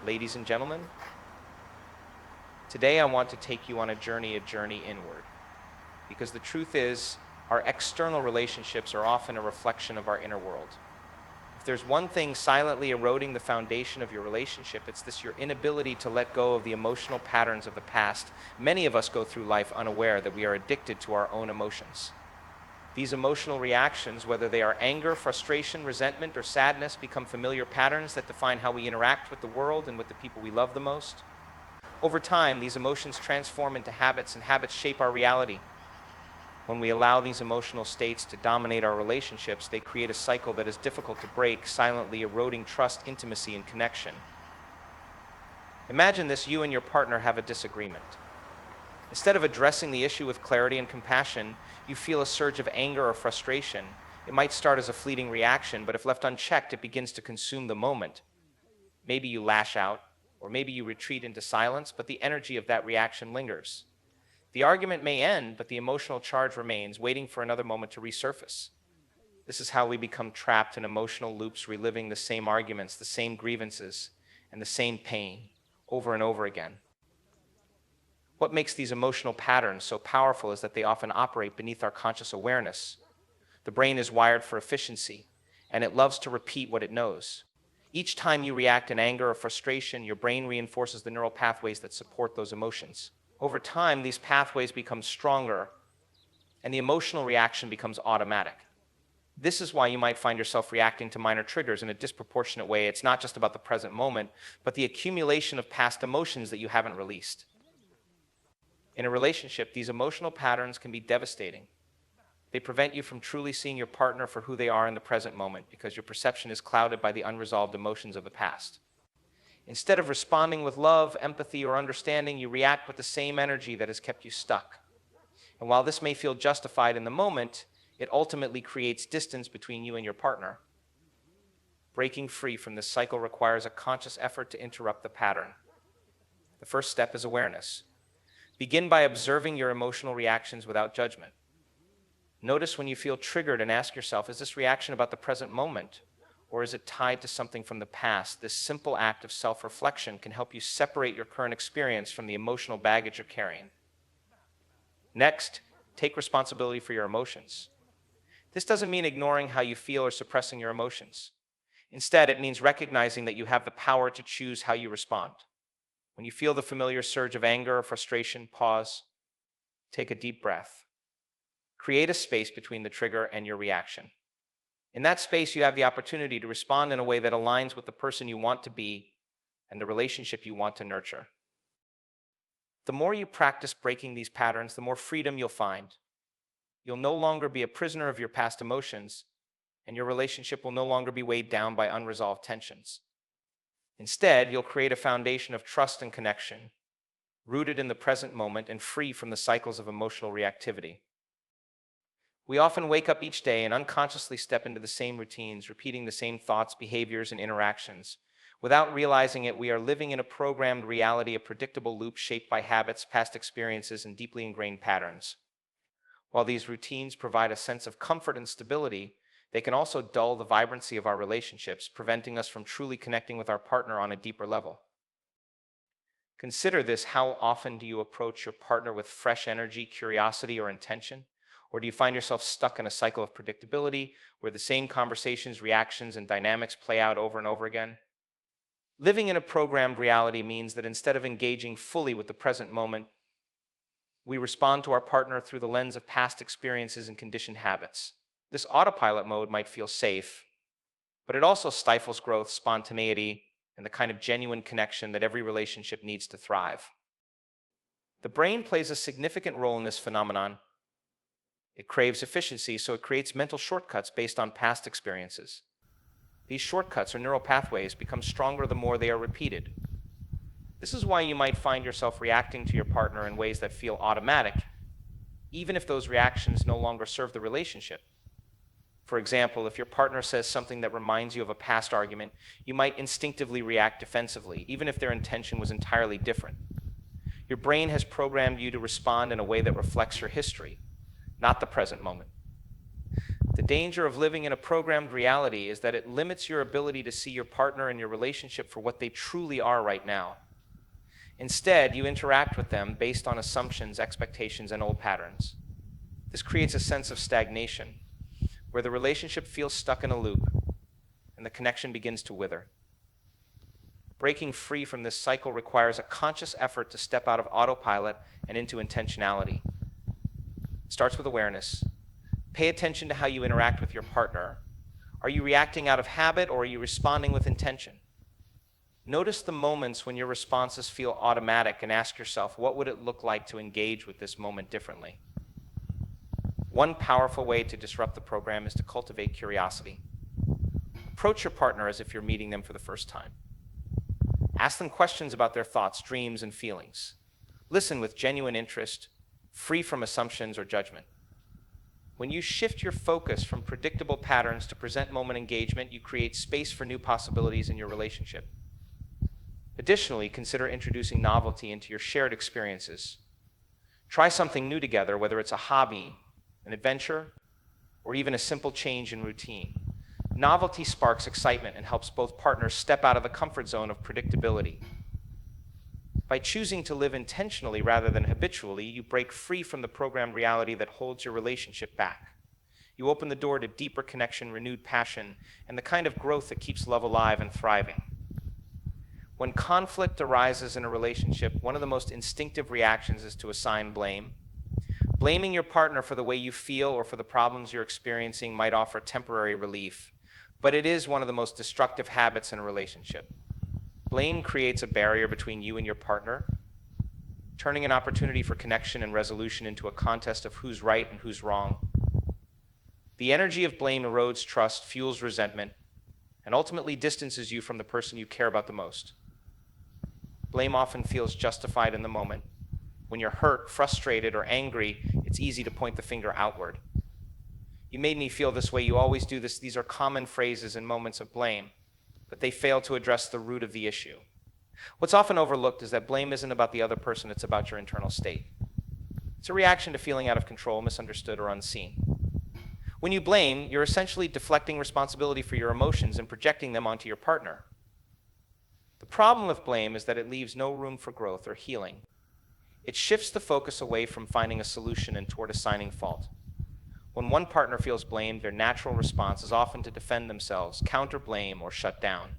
Ladies and gentlemen, today I want to take you on a journey inward. Because the truth is, our external relationships are often a reflection of our inner world. If there's one thing silently eroding the foundation of your relationship, it's your inability to let go of the emotional patterns of the past. Many of us go through life unaware that we are addicted to our own emotions. These emotional reactions, whether they are anger, frustration, resentment, or sadness, become familiar patterns that define how we interact with the world and with the people we love the most. Over time, these emotions transform into habits, and habits shape our reality. When we allow these emotional states to dominate our relationships, they create a cycle that is difficult to break, silently eroding trust, intimacy, and connection. Imagine this: you and your partner have a disagreement. Instead of addressing the issue with clarity and compassion, you feel a surge of anger or frustration. It might start as a fleeting reaction, but if left unchecked, it begins to consume the moment. Maybe you lash out, or maybe you retreat into silence, but the energy of that reaction lingers. The argument may end, but the emotional charge remains, waiting for another moment to resurface. This is how we become trapped in emotional loops, reliving the same arguments, the same grievances, and the same pain over and over again. What makes these emotional patterns so powerful is that they often operate beneath our conscious awareness. The brain is wired for efficiency, and it loves to repeat what it knows. Each time you react in anger or frustration, your brain reinforces the neural pathways that support those emotions. Over time, these pathways become stronger, and the emotional reaction becomes automatic. This is why you might find yourself reacting to minor triggers in a disproportionate way. It's not just about the present moment, but the accumulation of past emotions that you haven't released. In a relationship, these emotional patterns can be devastating. They prevent you from truly seeing your partner for who they are in the present moment, because your perception is clouded by the unresolved emotions of the past. Instead of responding with love, empathy, or understanding, you react with the same energy that has kept you stuck. And while this may feel justified in the moment, it ultimately creates distance between you and your partner. Breaking free from this cycle requires a conscious effort to interrupt the pattern. The first step is awareness. Begin by observing your emotional reactions without judgment. Notice when you feel triggered and ask yourself, is this reaction about the present moment, or is it tied to something from the past? This simple act of self-reflection can help you separate your current experience from the emotional baggage you're carrying. Next, take responsibility for your emotions. This doesn't mean ignoring how you feel or suppressing your emotions. Instead, it means recognizing that you have the power to choose how you respond. When you feel the familiar surge of anger or frustration, pause, take a deep breath. Create a space between the trigger and your reaction. In that space, you have the opportunity to respond in a way that aligns with the person you want to be and the relationship you want to nurture. The more you practice breaking these patterns, the more freedom you'll find. You'll no longer be a prisoner of your past emotions, and your relationship will no longer be weighed down by unresolved tensions. Instead, you'll create a foundation of trust and connection, rooted in the present moment and free from the cycles of emotional reactivity. We often wake up each day and unconsciously step into the same routines, repeating the same thoughts, behaviors, and interactions. Without realizing it, we are living in a programmed reality, a predictable loop shaped by habits, past experiences, and deeply ingrained patterns. While these routines provide a sense of comfort and stability, they can also dull the vibrancy of our relationships, preventing us from truly connecting with our partner on a deeper level. Consider this: how often do you approach your partner with fresh energy, curiosity, or intention? Or do you find yourself stuck in a cycle of predictability where the same conversations, reactions, and dynamics play out over and over again? Living in a programmed reality means that instead of engaging fully with the present moment, we respond to our partner through the lens of past experiences and conditioned habits. This autopilot mode might feel safe, but it also stifles growth, spontaneity, and the kind of genuine connection that every relationship needs to thrive. The brain plays a significant role in this phenomenon. It craves efficiency, so it creates mental shortcuts based on past experiences. These shortcuts, or neural pathways, become stronger the more they are repeated. This is why you might find yourself reacting to your partner in ways that feel automatic, even if those reactions no longer serve the relationship. For example, if your partner says something that reminds you of a past argument, you might instinctively react defensively, even if their intention was entirely different. Your brain has programmed you to respond in a way that reflects your history, not the present moment. The danger of living in a programmed reality is that it limits your ability to see your partner and your relationship for what they truly are right now. Instead, you interact with them based on assumptions, expectations, and old patterns. This creates a sense of stagnation, where the relationship feels stuck in a loop and the connection begins to wither. Breaking free from this cycle requires a conscious effort to step out of autopilot and into intentionality. It starts with awareness. Pay attention to how you interact with your partner. Are you reacting out of habit, or are you responding with intention? Notice the moments when your responses feel automatic and ask yourself, what would it look like to engage with this moment differently? One powerful way to disrupt the program is to cultivate curiosity. Approach your partner as if you're meeting them for the first time. Ask them questions about their thoughts, dreams, and feelings. Listen with genuine interest, free from assumptions or judgment. When you shift your focus from predictable patterns to present moment engagement, you create space for new possibilities in your relationship. Additionally, consider introducing novelty into your shared experiences. Try something new together, whether it's a hobby, an adventure, or even a simple change in routine. Novelty sparks excitement and helps both partners step out of the comfort zone of predictability. By choosing to live intentionally rather than habitually, you break free from the programmed reality that holds your relationship back. You open the door to deeper connection, renewed passion, and the kind of growth that keeps love alive and thriving. When conflict arises in a relationship, one of the most instinctive reactions is to assign blame. Blaming your partner for the way you feel or for the problems you're experiencing might offer temporary relief, but it is one of the most destructive habits in a relationship. Blame creates a barrier between you and your partner, turning an opportunity for connection and resolution into a contest of who's right and who's wrong. The energy of blame erodes trust, fuels resentment, and ultimately distances you from the person you care about the most. Blame often feels justified in the moment. When you're hurt, frustrated, or angry, it's easy to point the finger outward. You made me feel this way, you always do this. These are common phrases in moments of blame, but they fail to address the root of the issue. What's often overlooked is that blame isn't about the other person, it's about your internal state. It's a reaction to feeling out of control, misunderstood, or unseen. When you blame, you're essentially deflecting responsibility for your emotions and projecting them onto your partner. The problem with blame is that it leaves no room for growth or healing. It shifts the focus away from finding a solution and toward assigning fault. When one partner feels blamed, their natural response is often to defend themselves, counter-blame, or shut down.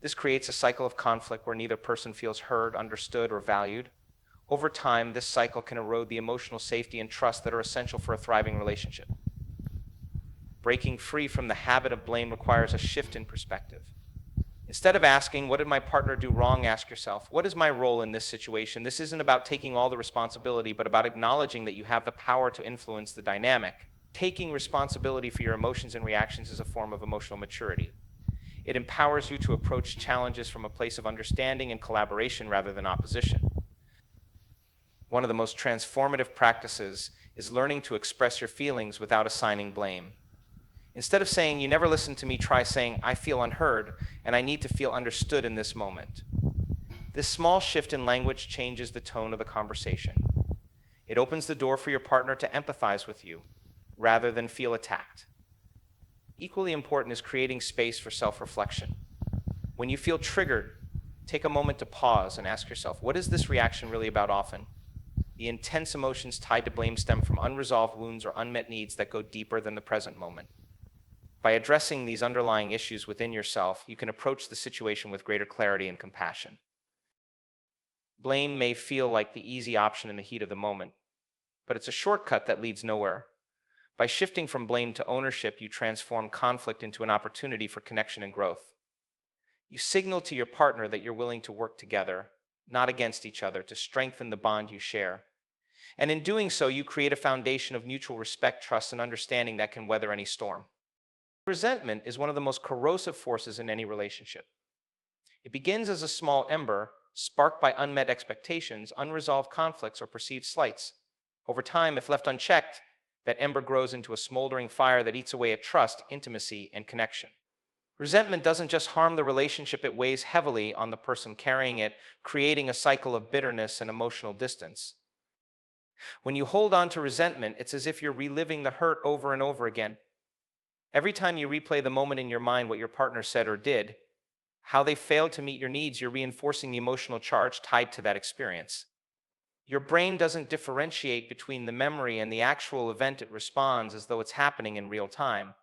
This creates a cycle of conflict where neither person feels heard, understood, or valued. Over time, this cycle can erode the emotional safety and trust that are essential for a thriving relationship. Breaking free from the habit of blame requires a shift in perspective. Instead of asking, what did my partner do wrong, ask yourself, what is my role in this situation? This isn't about taking all the responsibility, but about acknowledging that you have the power to influence the dynamic. Taking responsibility for your emotions and reactions is a form of emotional maturity. It empowers you to approach challenges from a place of understanding and collaboration rather than opposition. One of the most transformative practices is learning to express your feelings without assigning blame. Instead of saying, you never listen to me, try saying, I feel unheard, and I need to feel understood in this moment. This small shift in language changes the tone of the conversation. It opens the door for your partner to empathize with you, rather than feel attacked. Equally important is creating space for self-reflection. When you feel triggered, take a moment to pause and ask yourself, what is this reaction really about often? The intense emotions tied to blame stem from unresolved wounds or unmet needs that go deeper than the present moment. By addressing these underlying issues within yourself, you can approach the situation with greater clarity and compassion. Blame may feel like the easy option in the heat of the moment, but it's a shortcut that leads nowhere. By shifting from blame to ownership, you transform conflict into an opportunity for connection and growth. You signal to your partner that you're willing to work together, not against each other, to strengthen the bond you share. And in doing so, you create a foundation of mutual respect, trust, and understanding that can weather any storm. Resentment is one of the most corrosive forces in any relationship. It begins as a small ember, sparked by unmet expectations, unresolved conflicts, or perceived slights. Over time, if left unchecked, that ember grows into a smoldering fire that eats away at trust, intimacy, and connection. Resentment doesn't just harm the relationship, it weighs heavily on the person carrying it, creating a cycle of bitterness and emotional distance. When you hold on to resentment, it's as if you're reliving the hurt over and over again. Every time you replay the moment in your mind, what your partner said or did, how they failed to meet your needs, you're reinforcing the emotional charge tied to that experience. Your brain doesn't differentiate between the memory and the actual event, it responds as though it's happening in real time.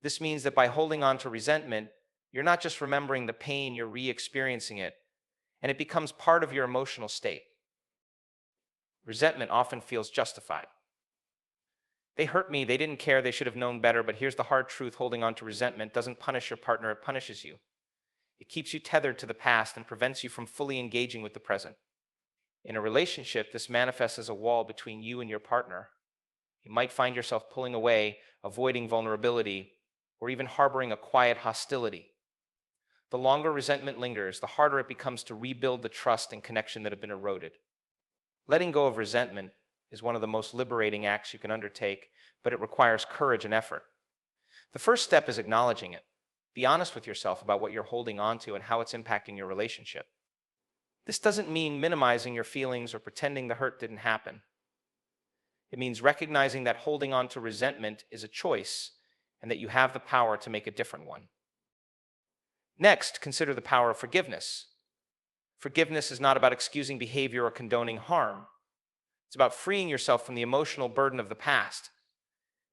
This means that by holding on to resentment, you're not just remembering the pain, you're re experiencing it, and it becomes part of your emotional state. Resentment often feels justified. They hurt me, they didn't care, they should have known better, but here's the hard truth: holding on to resentment doesn't punish your partner, it punishes you. It keeps you tethered to the past and prevents you from fully engaging with the present. In a relationship, this manifests as a wall between you and your partner. You might find yourself pulling away, avoiding vulnerability, or even harboring a quiet hostility. The longer resentment lingers, the harder it becomes to rebuild the trust and connection that have been eroded. Letting go of resentment is one of the most liberating acts you can undertake, but it requires courage and effort. The first step is acknowledging it. Be honest with yourself about what you're holding on to and how it's impacting your relationship. This doesn't mean minimizing your feelings or pretending the hurt didn't happen. It means recognizing that holding on to resentment is a choice and that you have the power to make a different one. Next, consider the power of forgiveness. Forgiveness is not about excusing behavior or condoning harm. It's about freeing yourself from the emotional burden of the past.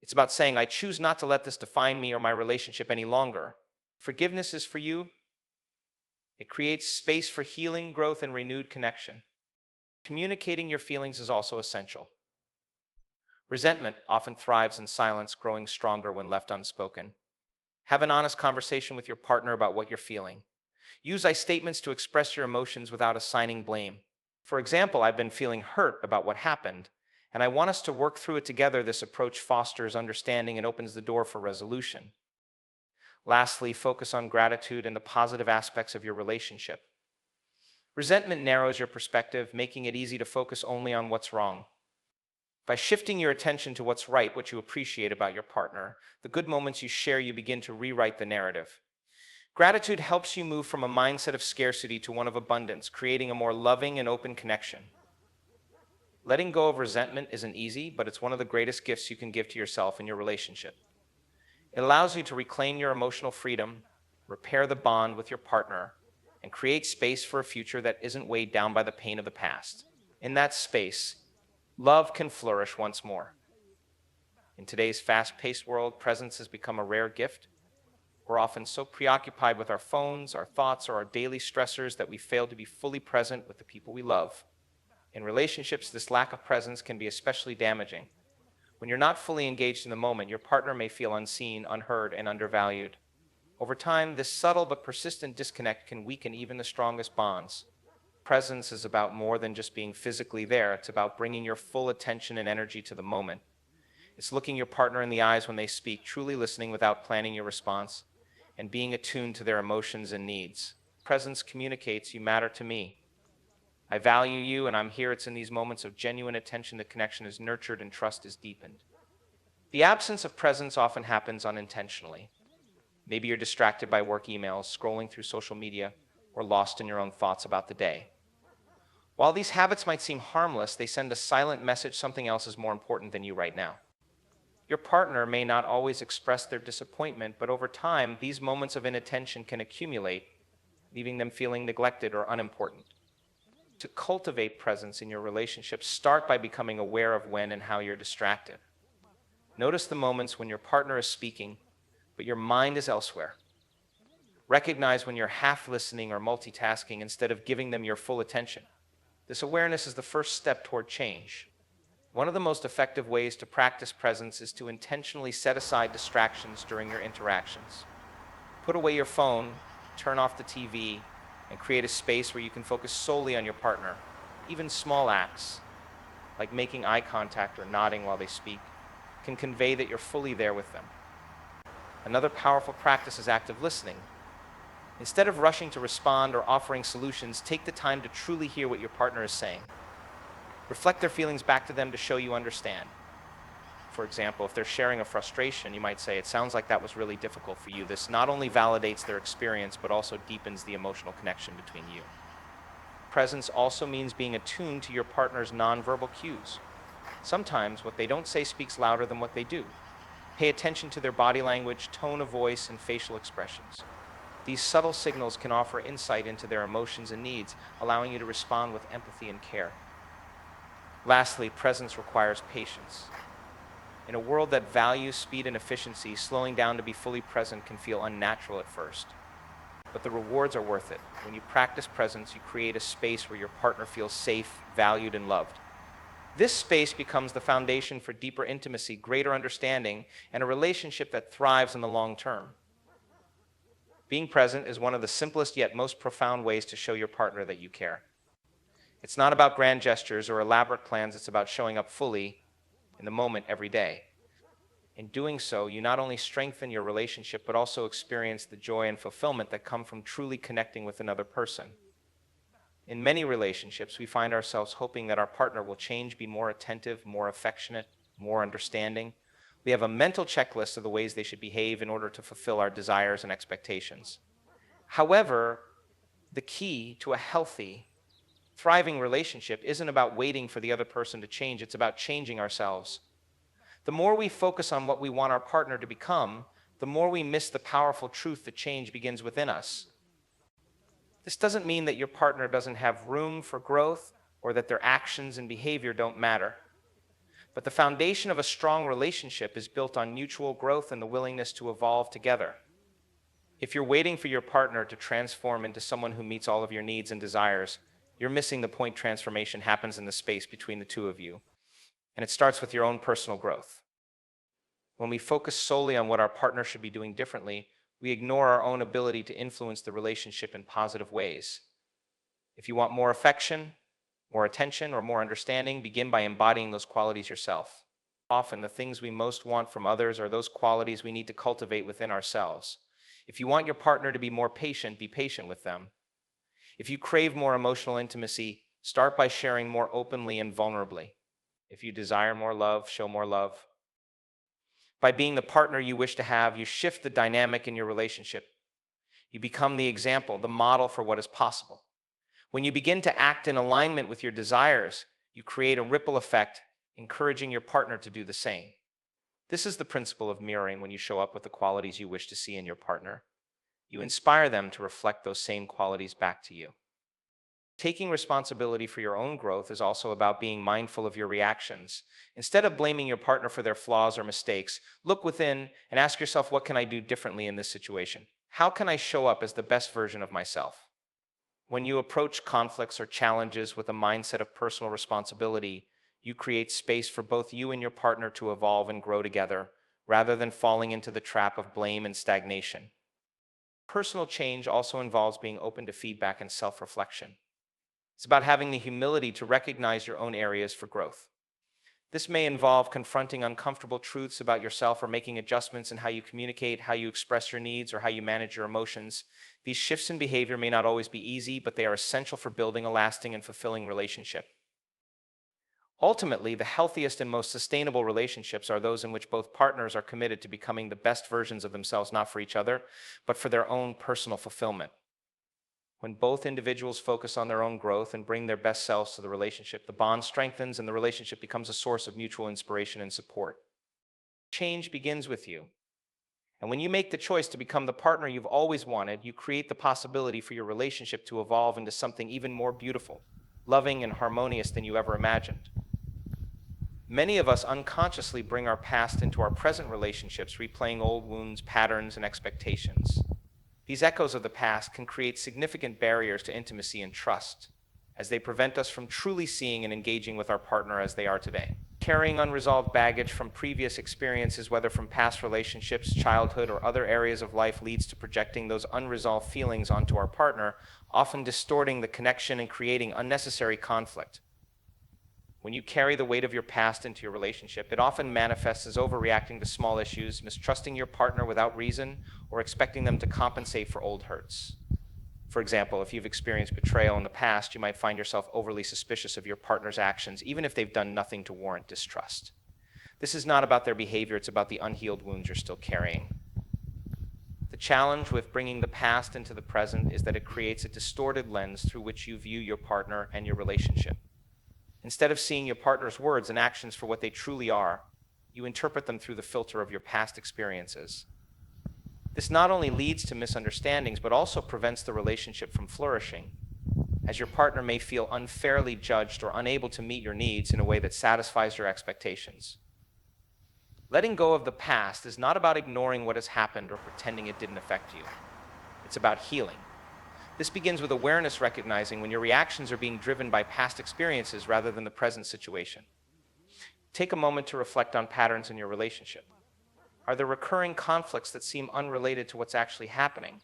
It's about saying, I choose not to let this define me or my relationship any longer. Forgiveness is for you. It creates space for healing, growth, and renewed connection. Communicating your feelings is also essential. Resentment often thrives in silence, growing stronger when left unspoken. Have an honest conversation with your partner about what you're feeling. Use I statements to express your emotions without assigning blame. For example, I've been feeling hurt about what happened, and I want us to work through it together. This approach fosters understanding and opens the door for resolution. Lastly, focus on gratitude and the positive aspects of your relationship. Resentment narrows your perspective, making it easy to focus only on what's wrong. By shifting your attention to what's right, what you appreciate about your partner, the good moments you share, you begin to rewrite the narrative. Gratitude helps you move from a mindset of scarcity to one of abundance, creating a more loving and open connection. Letting go of resentment isn't easy, but it's one of the greatest gifts you can give to yourself and your relationship. It allows you to reclaim your emotional freedom, repair the bond with your partner, and create space for a future that isn't weighed down by the pain of the past. In that space, love can flourish once more. In today's fast-paced world, presence has become a rare gift. We're often so preoccupied with our phones, our thoughts, or our daily stressors that we fail to be fully present with the people we love. In relationships, this lack of presence can be especially damaging. When you're not fully engaged in the moment, your partner may feel unseen, unheard, and undervalued. Over time, this subtle but persistent disconnect can weaken even the strongest bonds. Presence is about more than just being physically there. It's about bringing your full attention and energy to the moment. It's looking your partner in the eyes when they speak, truly listening without planning your response, and being attuned to their emotions and needs. Presence communicates, you matter to me. I value you, and I'm here. It's in these moments of genuine attention that connection is nurtured and trust is deepened. The absence of presence often happens unintentionally. Maybe you're distracted by work emails, scrolling through social media, or lost in your own thoughts about the day. While these habits might seem harmless, they send a silent message: something else is more important than you right now. Your partner may not always express their disappointment, but over time, these moments of inattention can accumulate, leaving them feeling neglected or unimportant. To cultivate presence in your relationship, start by becoming aware of when and how you're distracted. Notice the moments when your partner is speaking, but your mind is elsewhere. Recognize when you're half listening or multitasking instead of giving them your full attention. This awareness is the first step toward change. One of the most effective ways to practice presence is to intentionally set aside distractions during your interactions. Put away your phone, turn off the TV, and create a space where you can focus solely on your partner. Even small acts, like making eye contact or nodding while they speak, can convey that you're fully there with them. Another powerful practice is active listening. Instead of rushing to respond or offering solutions, take the time to truly hear what your partner is saying. Reflect their feelings back to them to show you understand. For example, if they're sharing a frustration, you might say, "It sounds like that was really difficult for you." This not only validates their experience, but also deepens the emotional connection between you. Presence also means being attuned to your partner's nonverbal cues. Sometimes what they don't say speaks louder than what they do. Pay attention to their body language, tone of voice, and facial expressions. These subtle signals can offer insight into their emotions and needs, allowing you to respond with empathy and care. Lastly, presence requires patience. In a world that values speed and efficiency, slowing down to be fully present can feel unnatural at first. But the rewards are worth it. When you practice presence, you create a space where your partner feels safe, valued, and loved. This space becomes the foundation for deeper intimacy, greater understanding, and a relationship that thrives in the long term. Being present is one of the simplest yet most profound ways to show your partner that you care. It's not about grand gestures or elaborate plans, it's about showing up fully in the moment every day. In doing so, you not only strengthen your relationship, but also experience the joy and fulfillment that come from truly connecting with another person. In many relationships, we find ourselves hoping that our partner will change, be more attentive, more affectionate, more understanding. We have a mental checklist of the ways they should behave in order to fulfill our desires and expectations. However, the key to a healthy, thriving relationship isn't about waiting for the other person to change, it's about changing ourselves. The more we focus on what we want our partner to become, the more we miss the powerful truth that change begins within us. This doesn't mean that your partner doesn't have room for growth or that their actions and behavior don't matter. But the foundation of a strong relationship is built on mutual growth and the willingness to evolve together. If you're waiting for your partner to transform into someone who meets all of your needs and desires, you're missing the point. Transformation happens in the space between the two of you, and it starts with your own personal growth. When we focus solely on what our partner should be doing differently, we ignore our own ability to influence the relationship in positive ways. If you want more affection, more attention, or more understanding, begin by embodying those qualities yourself. Often, the things we most want from others are those qualities we need to cultivate within ourselves. If you want your partner to be more patient, be patient with them. If you crave more emotional intimacy, start by sharing more openly and vulnerably. If you desire more love, show more love. By being the partner you wish to have, you shift the dynamic in your relationship. You become the example, the model for what is possible. When you begin to act in alignment with your desires, you create a ripple effect, encouraging your partner to do the same. This is the principle of mirroring. When you show up with the qualities you wish to see in your partner, you inspire them to reflect those same qualities back to you. Taking responsibility for your own growth is also about being mindful of your reactions. Instead of blaming your partner for their flaws or mistakes, look within and ask yourself, what can I do differently in this situation? How can I show up as the best version of myself? When you approach conflicts or challenges with a mindset of personal responsibility, you create space for both you and your partner to evolve and grow together, rather than falling into the trap of blame and stagnation. Personal change also involves being open to feedback and self-reflection. It's about having the humility to recognize your own areas for growth. This may involve confronting uncomfortable truths about yourself or making adjustments in how you communicate, how you express your needs, or how you manage your emotions. These shifts in behavior may not always be easy, but they are essential for building a lasting and fulfilling relationship. Ultimately, the healthiest and most sustainable relationships are those in which both partners are committed to becoming the best versions of themselves, not for each other, but for their own personal fulfillment. When both individuals focus on their own growth and bring their best selves to the relationship, the bond strengthens and the relationship becomes a source of mutual inspiration and support. Change begins with you. And when you make the choice to become the partner you've always wanted, you create the possibility for your relationship to evolve into something even more beautiful, loving, and harmonious than you ever imagined. Many of us unconsciously bring our past into our present relationships, replaying old wounds, patterns, and expectations. These echoes of the past can create significant barriers to intimacy and trust, as they prevent us from truly seeing and engaging with our partner as they are today. Carrying unresolved baggage from previous experiences, whether from past relationships, childhood, or other areas of life, leads to projecting those unresolved feelings onto our partner, often distorting the connection and creating unnecessary conflict. When you carry the weight of your past into your relationship, it often manifests as overreacting to small issues, mistrusting your partner without reason, or expecting them to compensate for old hurts. For example, if you've experienced betrayal in the past, you might find yourself overly suspicious of your partner's actions, even if they've done nothing to warrant distrust. This is not about their behavior, it's about the unhealed wounds you're still carrying. The challenge with bringing the past into the present is that it creates a distorted lens through which you view your partner and your relationship. Instead of seeing your partner's words and actions for what they truly are, You interpret them through the filter of your past experiences. This not only leads to misunderstandings, but also prevents the relationship from flourishing, as your partner may feel unfairly judged or unable to meet your needs in a way that satisfies your expectations. Letting go of the past is not about ignoring what has happened or pretending it didn't affect you. It's about healing. This begins with awareness, recognizing when your reactions are being driven by past experiences rather than the present situation. Take a moment to reflect on patterns in your relationship. Are there recurring conflicts that seem unrelated to what's actually happening?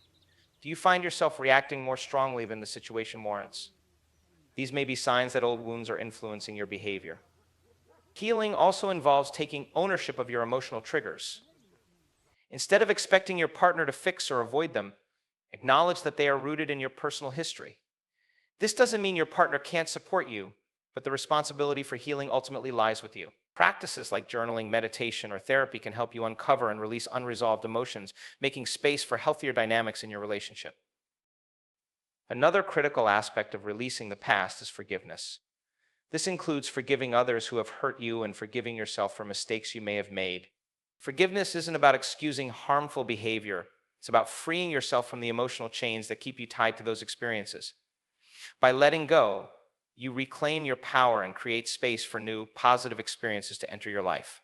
Do you find yourself reacting more strongly than the situation warrants? These may be signs that old wounds are influencing your behavior. Healing also involves taking ownership of your emotional triggers. Instead of expecting your partner to fix or avoid them, acknowledge that they are rooted in your personal history. This doesn't mean your partner can't support you, but the responsibility for healing ultimately lies with you. Practices like journaling, meditation, or therapy can help you uncover and release unresolved emotions, making space for healthier dynamics in your relationship. Another critical aspect of releasing the past is forgiveness. This includes forgiving others who have hurt you and forgiving yourself for mistakes you may have made. Forgiveness isn't about excusing harmful behavior. It's about freeing yourself from the emotional chains that keep you tied to those experiences. By letting go, you reclaim your power and create space for new, positive experiences to enter your life.